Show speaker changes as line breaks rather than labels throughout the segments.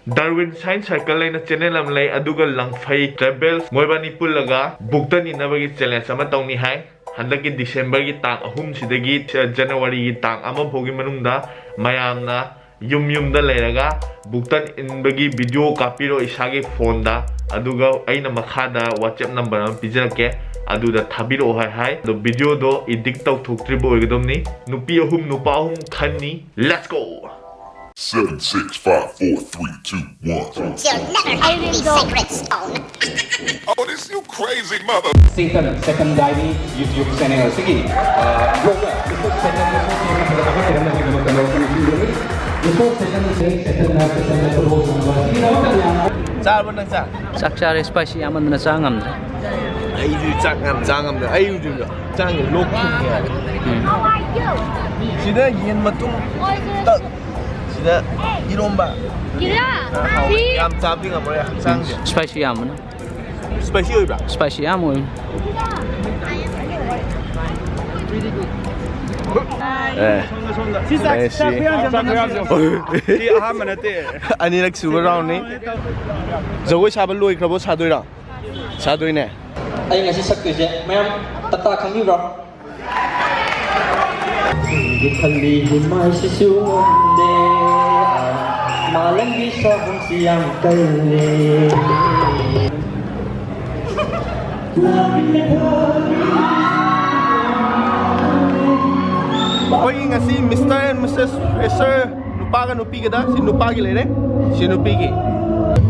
Darwin Science Circle laina channel am lay aduga langfai travels moibani pullaga buktan inabagi challenge ama tawni hai handaki December gi tang ahum sidagi January gi tang ama bhogi manungda mayamna yum da leiraga buktan inbagi video kapiro isagi phone da aduga aina makhada WhatsApp number am pijarake aduda thabiro hai do video do edit taw thoktribo oigadomni nupi ahum nupa ahum khanni. Let's go.
7, 6, 5, 4, 3, 2, 1.
You'll never have the sacred stone.
Oh, this you crazy mother.
Second diary YouTube channel sige. Yoga. Ito second
Sakchar spicy aman na sangam.
Ai du changam da ai du chang lok khya. Sida yen matung ta sida iromba. Yam chaping amore sang
Spicy aman.
spicy oi ba.
Spicy amoy.
Ani nak super round ni. Zawai sabal loi krabo sadoi ra. Sadoi ne.
Ay ngasi saktuise mayam tata khangi bro. Khali himai sisuonde malangi sa hum siang kaile.
Koi ngasi Mr. and Mrs. Sir nupa ka nupi ka da si nupa ki le si nupi ki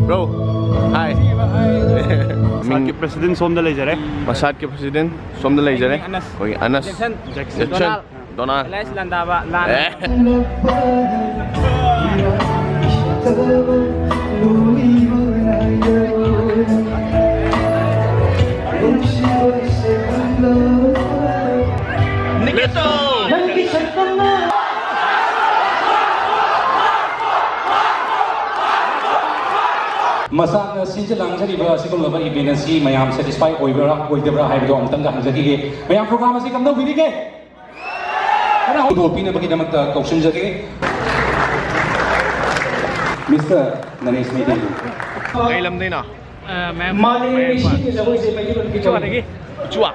bro hi
Masad के president सोमदा ले जा रहे
Masad के president सोमदा ले जा रहे कोई Anas Jackson Donald
Let's landaba land.
Niketo
Masana sinja langjari ba sikol ba event si mayam satisfy oibra oidebra haibdo amtang ga hangjari ge mayam program si kamno bidi ge ana ho pina bagi damat kaushim jage Mr. Naresh Medi
ai lam dei na
mali shi ke jawai se mai ban ki chwa
Lagi.
chua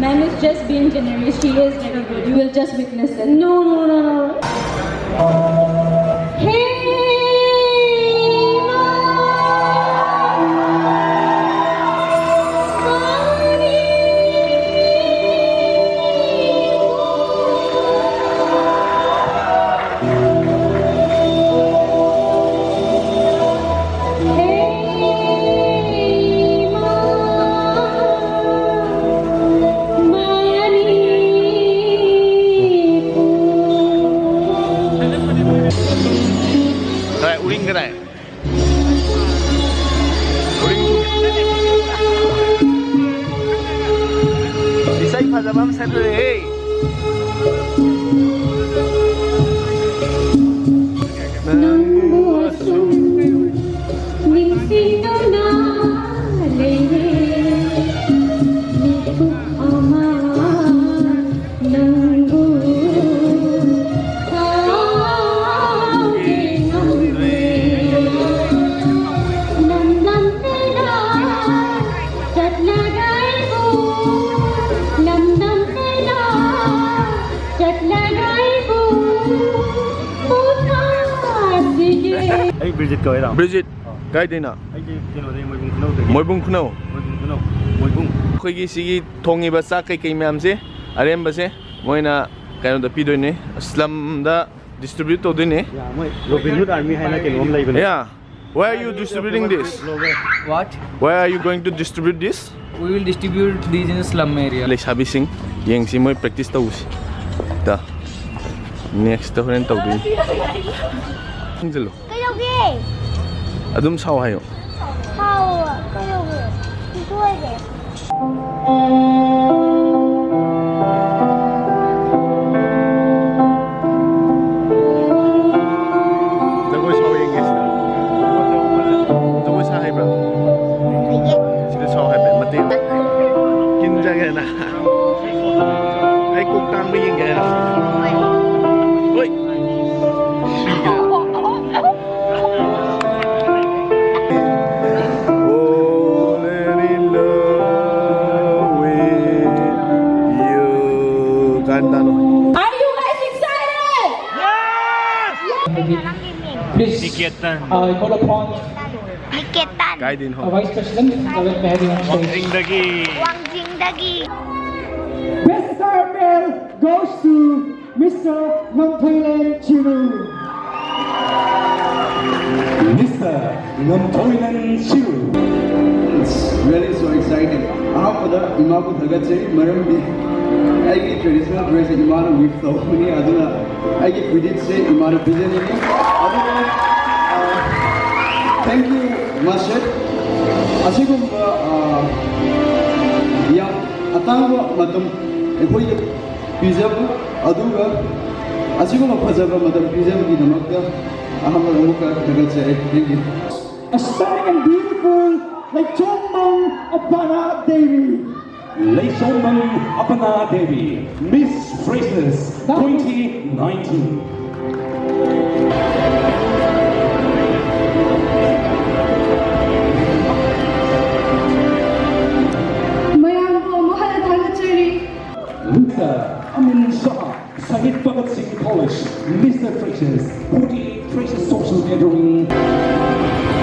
Man is just being generous. She is very good. You will just witness it. No. Hey,
uring ka na Isay pazabam sa to hey
Ay Bridget ko ira
Bridget gai dei na
Ay kino dei moibung khunau dei
moibung khunau
moibung
khoi gi sigi thongi ba sa kai kai myam se arem ba se moina
kaya da pido ni slum da distribute to din
Robin Hood Army hai na kilom lai bane.
yeah. Where are you distributing this?
What?
Where are you going to distribute this?
We will distribute these in the slum area.
Like sabi sing yang si mo practice ta usi ta next to rin tawdi Angelo
Kayogi!
adum saw hayo
How? Kayogi. Ituwege.
Dagoy saw yang is dagoy sa hay bro sila saw hay bet mati kinja ga na ay kung tang mi yang ga oi
Are you guys excited?
Please,
Niketan.
I call upon
Niketan.
Kaya din ho
Vice President David Mehdi on stage.
Jingdagi.
Wang Jingdagi.
Best Star Male goes to Mr. Namtoylen Chiru.
Mr. Namtoylen Chiru.
It's really so exciting. Ahappada imaku thagatsari maramdi aigi traditional dress imana with thawni aduna aigi credit se imana bijani aduna thank you Master asigum ya atangwa matam ekoi pizza aduga asigum phajaba matam pizza ki damakta ahappada amuka thagatsari thank you.
A stunning and beautiful like Chombang Apana Devi.
Leishomman Apana Devi, Miss Freshers 2019.
Mayam ko mahal at halatsari.
Mr. Amin Shah, Sahid Bhagat Singh College, Mr. Freshers, 48 Freshers Social Gathering.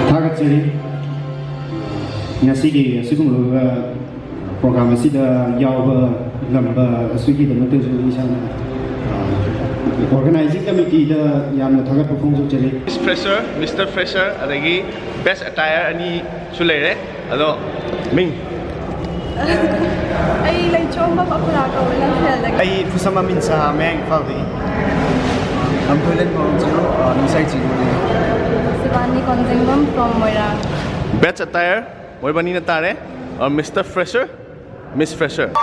Thagatsari ngasigi sigumlo program asida yawa lamba asigi da mate so isana organizing committee da yamna thagat perform chale
Miss Fresher Mr. Fresher adagi best attire ani sulere ado ming
Ay, like chomba pa pala ko walang feel.
ai fusama min sa meng fali am toilet mo chino nisai chino
Sivani Konjengam from Moira.
best attire moi bani na tare or Mr. Fresher Miss Fresher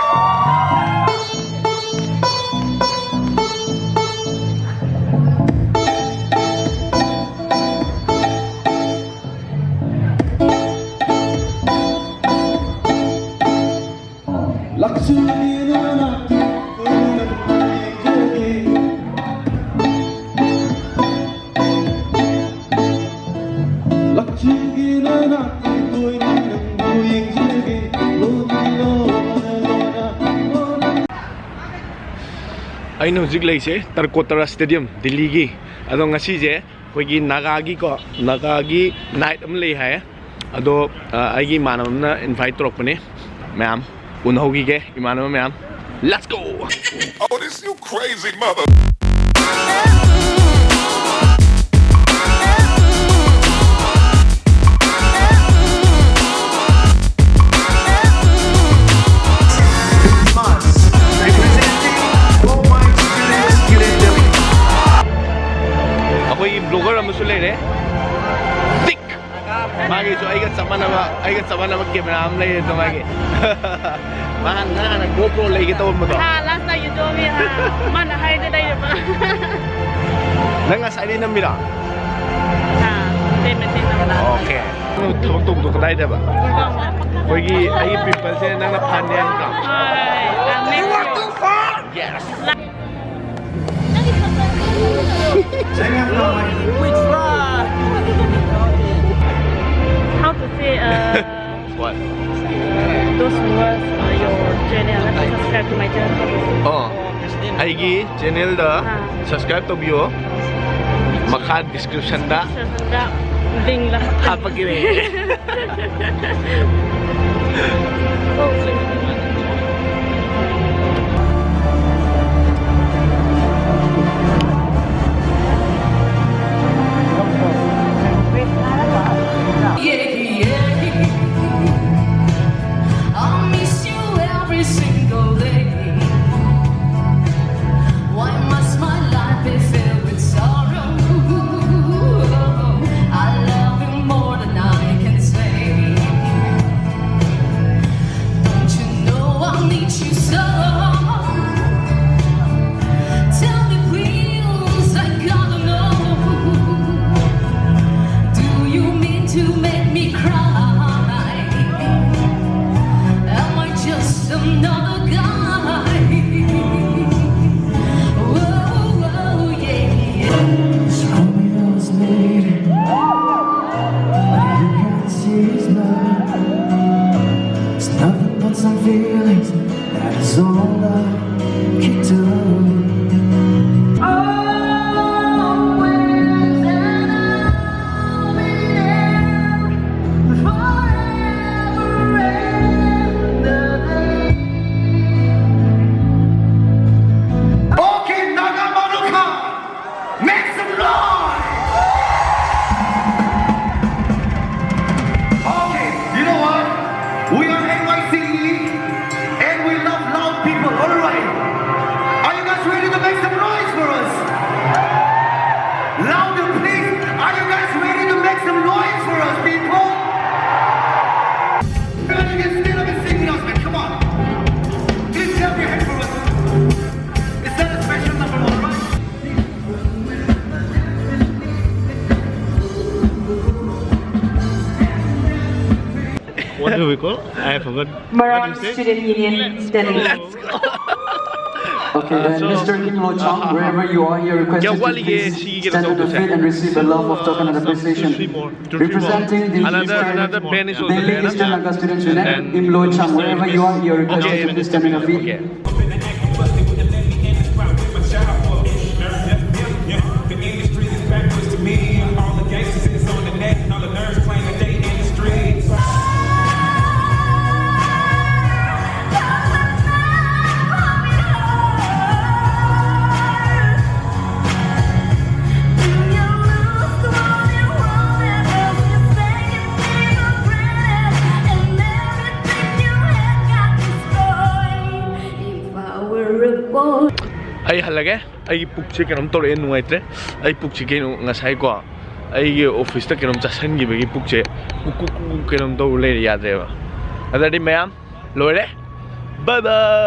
aino hujik laise Tarkotara Stadium Delhi gi ado ngasi je hoigi nagagi ko nagagi night am lei hai ado aigi manam na invite torok pane ma'am unhogi ge imanam ma'am let's go
Oh, this you crazy mother.
vlogger am sule re tik magi so aiga samana ma camera am lai to magi man na GoPro lai ke to mo to
Ha, last time you told me ha, man hide dai ba.
nanga sai na mira
Ha, te na wala.
okay no thok tok to kadai da ba hoigi ai people se nang na phan ne ka yes
How to say
what
those words your channel and subscribe to my channel.
oh aigi channel da subscribe to bio makha description da
Link lah.
apa kire
Oh,
do we call? I forgot.
Maram Student Union delegate.
Okay, and Mr. Kim Lo Chang, wherever you are here, requested to please stand on the feet and receive a love of token and appreciation. Representing the
Another pen is also
Daily
there.
Eastern Lanka Students Union, Kim Lo Chang, wherever you are here, requested to please stand on your feet.
Ay halage ay pukche kenom tore nuaitre ay pukche kenu ngasai ko ay office ta kenom chasan gi begi pukche kenom to le ya de ba adadi mayam lore bye bye